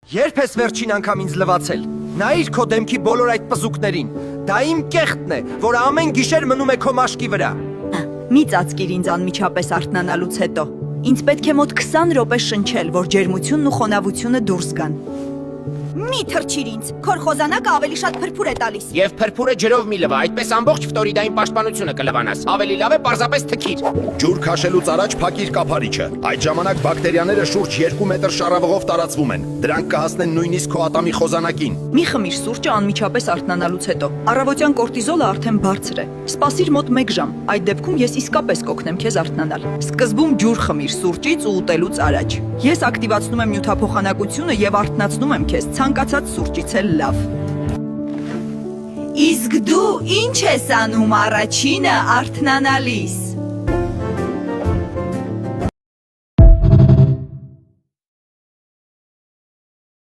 Երբ ես վերջին անգամ ինձ լվացել, նայիր քո դեմքի բոլոր այդ պզուկներին, դա իմ կեղտն է, որը ամեն գիշեր մնում է քո մաշկի վրա։ Մի ծածկիր ինձ անմիջապես արթնանալուց հետո։ Ինձ պետք է մոտ 20 րոպե շնչել, որ ջերմությունն ու խոնավությունը դուրս գան։ Մի թռչիր ինձ, քոր խոզանակը ավելի շատ փրփուր է տալիս։ Եվ փրփուրը ջրով մի լվա, այդպես ամբողջ ֆլորիդային պաշտպանությունը կլվանաս։ Ավելի լավ է պարզապես թքիր։ Ջուր քաշելուց առաջ փակիր կափարիչը։ Այդ ժամանակ բակտերիաները շուրջ 2 մետր շառավղով տարածվում են։ Դրանք կհասնեն նույնիսկ քո ատամի խոզանակին։ Մի խմիր սուրճը անմիջապես արթնանալուց հետո։ Առավոտյան կորտիզոլը արդեն բարձր է։ Սպասիր մոտ 1 ժամ։ Այդ դեպքում ես իսկապես կօգնեմ քեզ արթնանալ։ Սկզբում ջուր խմիր սուրճից ու ուտելուց առաջ։ Ես ակտիվացնում եմ նյութափոխանակությունը եւ արթնացնում եմ քեզ ցանկացած սուրճից էլ լավ։ Իսկ դու ինչ ես անում առաջինը արթնանալիս։